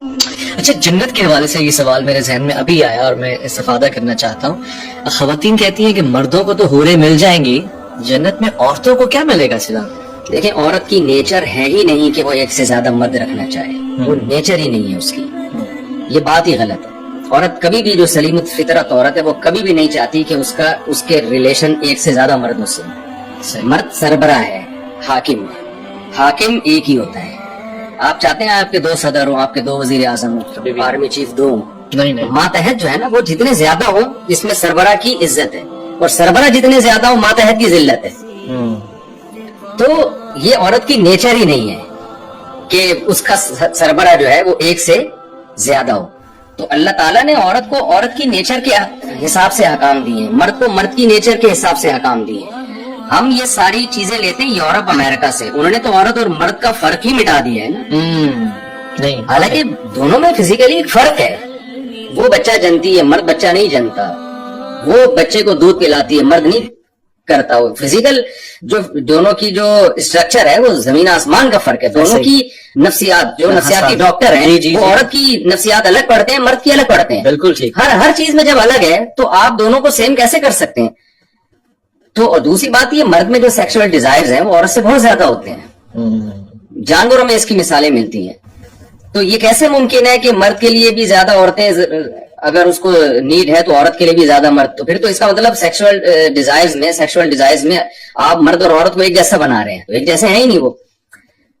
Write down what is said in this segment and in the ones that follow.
اچھا، جنت کے حوالے سے یہ سوال میرے ذہن میں ابھی آیا اور میں استفادہ کرنا چاہتا ہوں. خواتین کہتی ہیں کہ مردوں کو تو حوریں مل جائیں گی، جنت میں عورتوں کو کیا ملے گا سلا؟ دیکھیں، عورت کی نیچر ہے ہی نہیں کہ وہ ایک سے زیادہ مرد رکھنا چاہے، وہ نیچر ہی نہیں ہے اس کی. یہ بات ہی غلط ہے. عورت کبھی بھی، جو سلیم الفطرت عورت ہے، وہ کبھی بھی نہیں چاہتی کہ اس کے ریلیشن ایک سے زیادہ مردوں سے. مرد سربراہ ہے، حاکم ہے. حاکم ایک ہی ہوتا ہے. آپ چاہتے ہیں آپ کے 2 صدر ہوں، آپ کے 2 وزیر اعظم ہوں، آرمی چیف 2 ہوں؟ نہیں. ماتحت جو ہے نا، وہ جتنے زیادہ ہوں اس میں سربراہ کی عزت ہے، اور سربراہ جتنے زیادہ ہوں ماتحت کی ذلت ہے. تو یہ عورت کی نیچر ہی نہیں ہے کہ اس کا سربراہ جو ہے وہ ایک سے زیادہ ہو. تو اللہ تعالیٰ نے عورت کو عورت کی نیچر کے حساب سے احکام دیے ہیں، مرد کو مرد کی نیچر کے حساب سے احکام دیے ہیں. ہم یہ ساری چیزیں لیتے ہیں یورپ امریکہ سے. انہوں نے تو عورت اور مرد کا فرق ہی مٹا دیا ہے نا. نہیں، حالانکہ دونوں میں فزیکلی ایک فرق ہے. وہ بچہ جنتی ہے، مرد بچہ نہیں جنتا. وہ بچے کو دودھ پلاتی ہے، مرد نہیں کرتا. وہ فزیکل جو دونوں کی جو اسٹرکچر ہے وہ زمین آسمان کا فرق ہے. دونوں کی نفسیات، جو نفسیاتی ڈاکٹر ہیں وہ عورت کی نفسیات الگ پڑھتے ہیں، مرد کی الگ پڑھتے ہیں. بالکل ٹھیک. ہر چیز میں جب الگ ہے تو آپ دونوں کو سیم کیسے کر سکتے ہیں؟ تو اور دوسری بات یہ، مرد میں جو سیکشول ڈیزائرز ہیں وہ عورت سے بہت زیادہ ہوتے ہیں. جانوروں میں اس کی مثالیں ملتی ہیں. تو یہ کیسے ممکن ہے کہ مرد کے لیے بھی زیادہ عورتیں، اگر اس کو نیڈ ہے تو عورت کے لیے بھی زیادہ مرد؟ تو پھر تو اس کا مطلب سیکشول ڈیزائرز میں آپ مرد اور عورت کو ایک جیسا بنا رہے ہیں. تو ایک جیسے ہیں ہی نہیں. وہ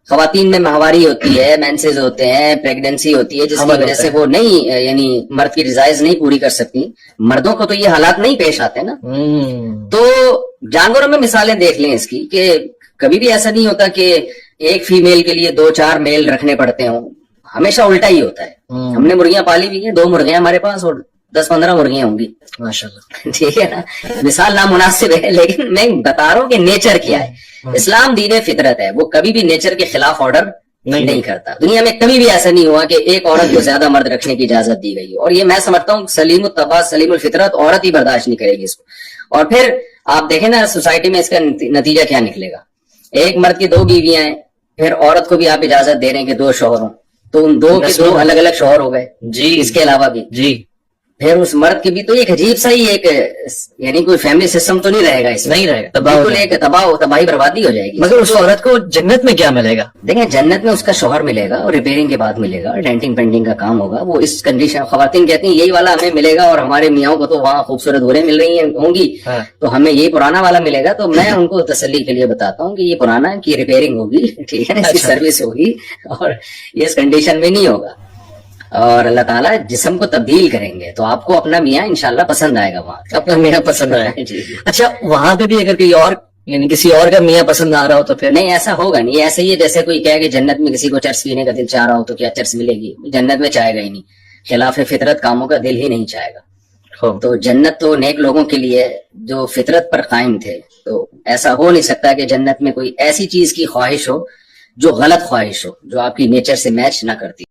خواتین میں ماہواری ہوتی ہے، مینسز ہوتے ہیں، پریگننسی ہوتی ہے، جس کی وجہ سے وہ نہیں، یعنی مرد کی ڈیزائرز نہیں پوری کر سکتی. مردوں کو تو یہ حالات نہیں پیش آتے نا. تو جانوروں میں مثالیں دیکھ لیں اس کی، کہ کبھی بھی ایسا نہیں ہوتا کہ ایک فیمیل کے لیے 2-4 میل رکھنے پڑتے ہوں. ہمیشہ الٹا ہی ہوتا ہے. ہم نے مرغیاں پالی ہوئی ہیں، 2 مرغیاں ہمارے پاس اور 10-15 مرغیاں ہوں گی. ماشاءاللہ. ٹھیک ہے نا. مثال نامناسب ہے، لیکن میں بتا رہا ہوں کہ نیچر کیا ہے. اسلام دین فطرت ہے، وہ کبھی بھی نیچر کے خلاف آرڈر نہیں کرتا. دنیا میں کبھی بھی ایسا نہیں ہوا کہ ایک عورت کو زیادہ مرد رکھنے کی اجازت دی گئی. اور یہ میں سمجھتا ہوں سلیم الطبع سلیم الفطرت عورت ہی برداشت نہیں کرے گی اس کو. اور پھر آپ دیکھیں نا سوسائٹی میں اس کا نتیجہ کیا نکلے گا. ایک مرد کی 2 بیویاں ہیں، پھر عورت کو بھی آپ اجازت دے رہے ہیں کہ 2 شوہر ہوں، تو ان 2 کے 2 الگ الگ شوہر ہو گئے. جی. اس کے علاوہ بھی پھر اس مرد کی بھی تو ایک عجیب سا ہی ایک، یعنی کوئی فیملی سسٹم تو نہیں رہے گا اس میں. نہیں رہے گا، بالکل ایک تباہی بربادی ہو جائے گی. مگر اس عورت کو جنت میں کیا ملے گا؟ دیکھیں، جنت میں اس کا شوہر ملے گا، اور ریپیئرنگ کے بعد ملے گا، ڈینٹنگ پینٹنگ کا کام ہوگا. وہ اس کنڈیشن، خواتین کہتی ہیں یہی والا ہمیں ملے گا، اور ہمارے میاں کو تو وہاں خوبصورت ہوریں مل رہی ہوں گی، تو ہمیں یہی پرانا والا ملے گا. تو میں ان کو تسلی کے لیے بتاتا ہوں کہ یہ پرانا کی ریپیئرنگ ہوگی، ٹھیک ہے نا، اس کی سروس ہوگی، اور یہ اس کنڈیشن میں نہیں ہوگا. اور اللہ تعالیٰ جسم کو تبدیل کریں گے تو آپ کو اپنا میاں انشاءاللہ پسند آئے گا. وہاں اپنا میاں پسند آئے گا. جی. اچھا، وہاں پہ بھی اگر کوئی اور، یعنی کسی اور کا میاں پسند آ رہا ہو تو پھر نہیں، ایسا ہوگا نہیں. ایسے ہی جیسے کوئی کہے کہ جنت میں کسی کو چرس پینے کا دل چاہ رہا ہو تو کیا چرس ملے گی؟ جنت میں چاہے گا ہی نہیں. خلاف فطرت کاموں کا دل ہی نہیں چاہے گا. تو جنت تو نیک لوگوں کے لیے جو فطرت پر قائم تھے. تو ایسا ہو نہیں سکتا کہ جنت میں کوئی ایسی چیز کی خواہش ہو جو غلط خواہش ہو، جو آپ کی نیچر سے میچ نہ کرتی.